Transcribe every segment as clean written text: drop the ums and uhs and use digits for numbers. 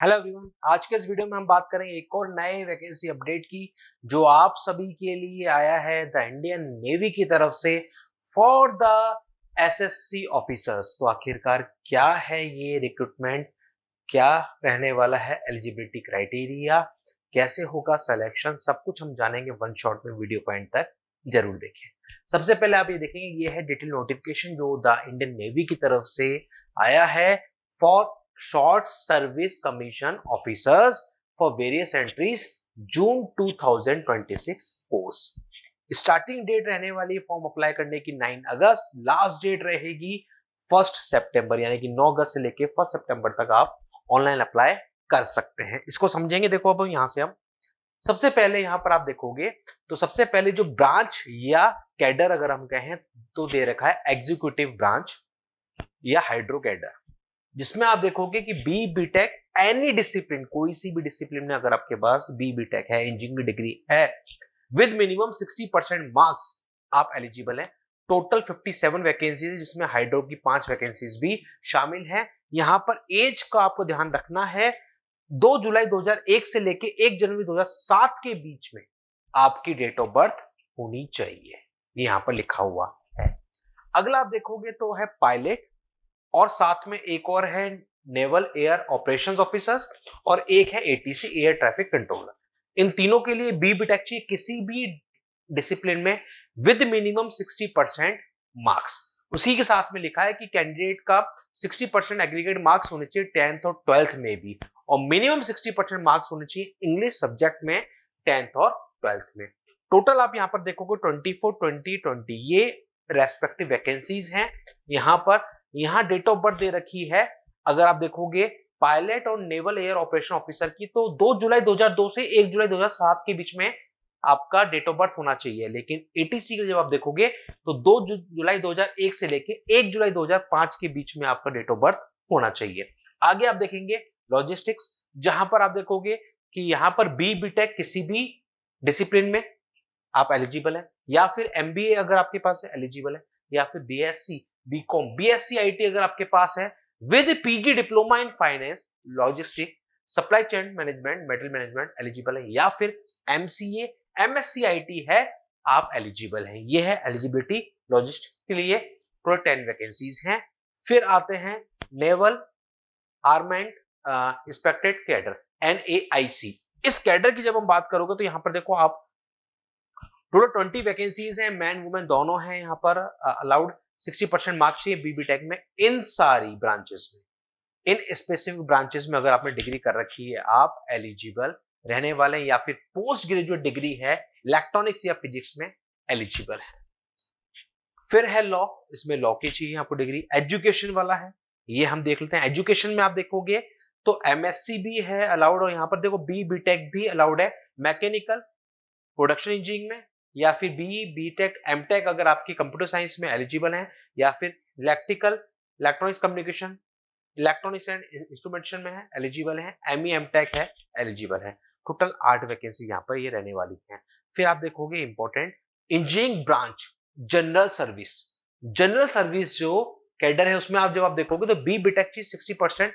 Hello everyone, आज के इस वीडियो में हम बात करेंगे एक और नए वैकेंसी अपडेट की जो आप सभी के लिए आया है द इंडियन नेवी की तरफ से फॉर द एसएससी ऑफिसर्स। तो आखिरकार क्या है ये रिक्रूटमेंट, क्या रहने वाला है एलिजिबिलिटी क्राइटेरिया, कैसे होगा सिलेक्शन, सब कुछ हम जानेंगे वन शॉट में। वीडियो को एंड तक जरूर देखें। सबसे पहले आप ये देखेंगे, ये है डिटेल नोटिफिकेशन जो द इंडियन नेवी की तरफ से आया है for short service commission officers for various entries June 2026 post. Starting date रहने वाली फॉर्म अप्लाई करने की 9 अगस्त, लास्ट डेट रहेगी 1 सितंबर, यानी कि 9 अगस्त से लेके 1 सितंबर तक आप ऑनलाइन अप्लाई कर सकते हैं। इसको समझेंगे। देखो अब यहां से हम सबसे पहले यहां पर आप देखोगे तो सबसे पहले जो ब्रांच या कैडर अगर हम कहें तो दे रखा है एग्जीक्यूटिव ब्रांच या हाइड्रो कैडर, जिसमें आप देखोगे कि बी बीटेक एनी डिसिप्लिन, कोई सी भी डिसिप्लिन में अगर आपके पास बी बीटेक है, इंजीनियरिंग डिग्री है विद मिनिमम 60% मार्क्स, आप एलिजिबल हैं। टोटल 57 वैकेंसीज है जिसमें हाइड्रो की 5 वैकेंसीज भी शामिल है। यहां पर एज का आपको ध्यान रखना है, 2 जुलाई 2001 से लेके 1 जनवरी 2007 के बीच में आपकी डेट ऑफ बर्थ होनी चाहिए, ये यहां पर लिखा हुआ है। अगला आप देखोगे तो है पायलट, और साथ में एक और है नेवल एयर ऑपरेशंस ऑफिसर्स, और एक है एटीसी एयर ट्रैफिक कंट्रोलर। इन तीनों के लिए बी बीटेक चाहिए किसी भी डिसिप्लिन में विद मिनिमम 60% मार्क्स। उसी के साथ में लिखा है कि कैंडिडेट का 60% एग्रीगेट मार्क्स होने चाहिए 10th और 12th में भी, और मिनिमम 60% मार्क्स होने चाहिए इंग्लिश सब्जेक्ट में 10th और 12th में। टोटल आप यहां पर देखोगे 24 20 20 ये रेस्पेक्टिव वैकेंसीज हैं। यहां पर यहां डेट ऑफ बर्थ दे रखी है, अगर आप देखोगे पायलट और नेवल एयर ऑपरेशन ऑफिसर की, तो 2 जुलाई 2002 से 1 जुलाई 2007 के बीच में आपका डेट ऑफ बर्थ होना चाहिए। लेकिन एटीसी का जब आप देखोगे तो 2 जुलाई 2001 से लेके 1 जुलाई 2005 के बीच में आपका डेट ऑफ बर्थ होना चाहिए। आगे आप देखेंगे लॉजिस्टिक्स, जहां पर आप देखोगे कि यहां पर बी बीटेक किसी भी डिसिप्लिन में आप एलिजिबल है, या फिर एमबीए अगर आपके पास है एलिजिबल है, या फिर बीएससी बीकॉम बीएससी आईटी अगर आपके पास है with PG diploma in finance logistic supply chain management metal management eligible है, या फिर एमसीए एमएससी आईटी है आप एलिजिबल हैं। ये है एलिजिबिलिटी लॉजिस्टिक के लिए। टोटल 10 वैकेंसीज हैं। फिर आते हैं नेवल आर्मेंट इंस्पेक्टेड कैडर एनएआईसी। इस कैडर की जब हम बात करोगे तो यहां पर देखो आप टोटल 20 वैकेंसीज हैं, मैन वुमेन दोनों हैं। यहाँ पर अलाउड 60% मार्क्स चाहिए बीबीटेक में इन सारी ब्रांचेस में। इन स्पेसिफिक ब्रांचेस में अगर आपने डिग्री कर रखी है आप एलिजिबल रहने वाले हैं, या फिर पोस्ट ग्रेजुएट डिग्री है इलेक्ट्रॉनिक्स या फिजिक्स में एलिजिबल है। फिर है लॉ, इसमें लॉ की चाहिए आपको डिग्री। एजुकेशन वाला है, ये हम देख लेते हैं। एजुकेशन में आप देखोगे तो एमएससी भी है अलाउड, और यहाँ पर देखो बी बीटेक भी अलाउड है मैकेनिकल प्रोडक्शन इंजीनियरिंग में, या फिर बी बीटेक एमटेक अगर आपकी कंप्यूटर साइंस में एलिजिबल है, या फिर electrical electronics communication electronics and instrumentation में है एलिजिबल है, एमई एमटेक है एलिजिबल है। टोटल 8 वैकेंसी यहाँ पर ये रहने वाली है। फिर आप देखोगे important engineering branch general service, general service जो कैडर है उसमें आप जब आप देखोगे तो बी बीटेक की 60%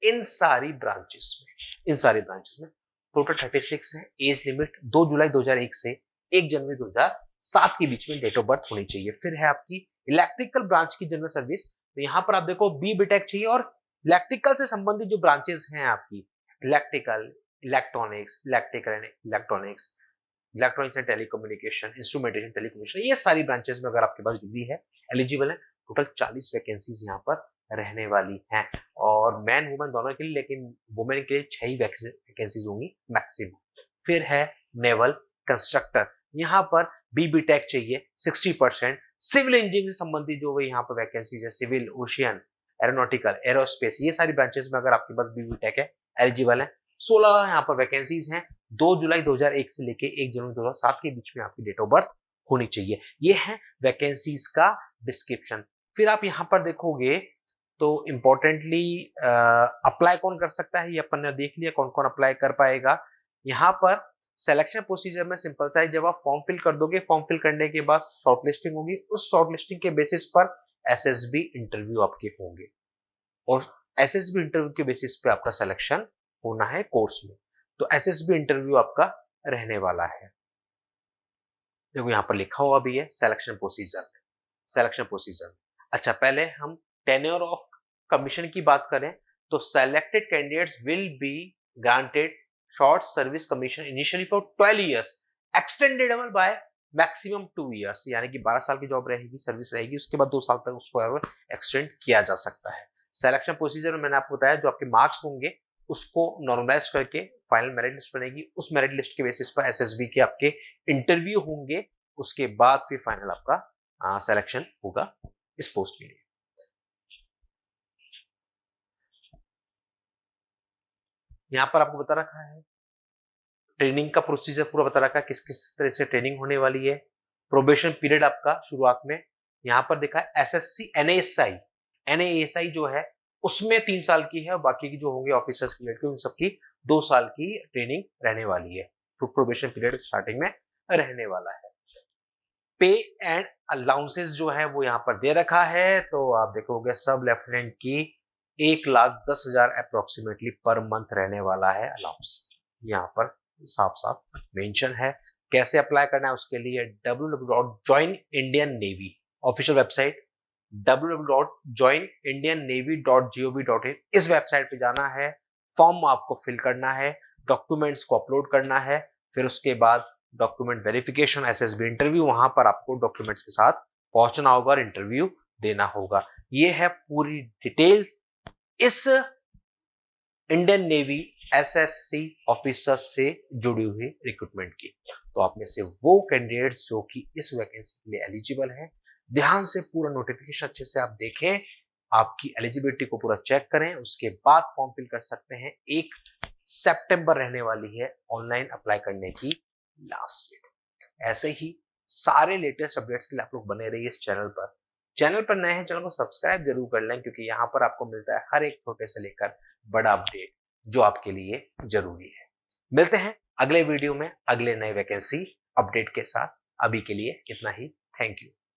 इन सारी ब्रांचेस में, इन सारी ब्रांचेस में टोटल 36 है। एज लिमिट 2 जुलाई 2001 से 1 जनवरी 2007 के बीच में डेट ऑफ बर्थ होनी चाहिए। फिर है आपकी इलेक्ट्रिकल ब्रांच की जनरल सर्विस, तो यहां पर आप देखो बी बीटेक चाहिए, और इलेक्ट्रिकल से संबंधित जो ब्रांचेस हैं आपकी electrical electronics electronics and telecommunication instrumentation telecommunication, ये सारी ब्रांचेस में अगर आपके पास डिग्री है एलिजिबल है। टोटल 40 वैकेंसीज यहाँ पर रहने वाली हैं, और मैन वुमेन दोनों के लिए, लेकिन वुमेन के लिए 6 ही वैकेंसीज होंगी मैक्सिमम। फिर है नेवल कंस्ट्रक्टर, यहाँ पर बी बीटेक चाहिए 60%। सिविल इंजीनियरिंग से संबंधित जो यहाँ पर वैकेंसीज है, सिविल ओशियन एरोनॉटिकल एरोस्पेस, ये सारी ब्रांचेस में अगर आपके पास बी बीटेक है एलिजिबल है। 16 यहाँ पर वैकेंसीज हैं। 2 जुलाई 2001 से लेके 1 जनवरी 2007 के बीच में आपकी डेट ऑफ बर्थ होनी चाहिए। ये है वैकेंसीज का डिस्क्रिप्शन। फिर आप यहाँ पर देखोगे तो इंपॉर्टेंटली अप्लाई कौन कर सकता है, ये अपन ने देख लिया कौन कौन अप्लाई कर पाएगा। यहाँ पर सिलेक्शन प्रोसीजर में सिंपल सा है, जब आप फॉर्म फिल कर दोगे, फॉर्म फिल करने के बाद शॉर्टलिस्टिंग होगी, उस शॉर्टलिस्टिंग के बेसिस पर एसएसबी इंटरव्यू आपके होंगे, और एसएसबी इंटरव्यू के बेसिस पे आपका सिलेक्शन होना है कोर्स में। तो एसएसबी इंटरव्यू आपका रहने वाला है। देखो यहाँ पर लिखा हुआ भी है सिलेक्शन प्रोसीजर। अच्छा, पहले हम टेन्योर ऑफ कमीशन की बात करें तो selected candidates will be granted short service commission initially for 12 years extendable by maximum 2 years, यानी कि 12 साल की जॉब रहेगी, सर्विस रहेगी, उसके बाद 2 साल तक उसको एक्सटेंड किया जा सकता है। सिलेक्शन प्रोसीजर में मैंने आपको बताया जो आपके मार्क्स होंगे उसको नॉर्मलाइज करके फाइनल मेरिट लिस्ट बनेगी, उस मेरिट लिस्ट के बेसिस पर एसएसबी के आपके इंटरव्यू होंगे, उसके बाद फिर फाइनल आपका सिलेक्शन होगा इस पोस्ट के लिए। यहां पर आपको बता रखा है ट्रेनिंग का प्रोसीजर पूरा बता रखा है, किस किस तरह से ट्रेनिंग होने वाली है। प्रोबेशन पीरियड आपका शुरुआत में यहां पर देखा है एसएससी एनएएसआई जो है उसमें 3 साल की है और बाकी की जो होंगे ऑफिसर्स की लड़के उन सबकी 2 साल की ट्रेनिंग रहने वाली है। तो प्रोबेशन पीरियड स्टार्टिंग में रहने वाला है। पे एंड अलाउंसेस जो है वो यहाँ पर दे रखा है, तो आप देखोगे सब लेफ्टिनेंट की 1,10,000 अप्रोक्सीमेटली पर मंथ रहने वाला है अलाउंस। यहाँ पर साफ साफ मेंशन है। कैसे अप्लाई करना है उसके लिए www.joinindiannavy ऑफिशियल वेबसाइट www.joinindiannavy.gov.in इस वेबसाइट पे जाना है, फॉर्म आपको फिल करना है, डॉक्यूमेंट्स को अपलोड करना है, फिर उसके बाद डॉक्यूमेंट वेरिफिकेशन एसएसबी इंटरव्यू, वहां पर आपको डॉक्यूमेंट्स के साथ पहुंचना होगा और इंटरव्यू देना होगा। ये है पूरी डिटेल इस इंडियन नेवी एसएससी ऑफिसर से जुड़ी हुई रिक्रूटमेंट की। तो आप में से वो कैंडिडेट्स जो कि इस वैकेंसी के लिए एलिजिबल हैं, ध्यान से पूरा नोटिफिकेशन अच्छे से आप देखें, आपकी एलिजिबिलिटी को पूरा चेक करें, उसके बाद फॉर्म फिल कर सकते हैं। 1 सितंबर रहने वाली है ऑनलाइन अप्लाई करने की लास्ट डेट। ऐसे ही सारे लेटेस्ट अपडेट्स के लिए आप लोग बने रहिए इस चैनल पर। चैनल पर नए हैं, चैनल को सब्सक्राइब जरूर कर लें, क्योंकि यहाँ पर आपको मिलता है हर एक छोटे से लेकर बड़ा अपडेट जो आपके लिए जरूरी है। मिलते हैं अगले वीडियो में अगले नए वैकेंसी अपडेट के साथ। अभी के लिए इतना ही। Thank you.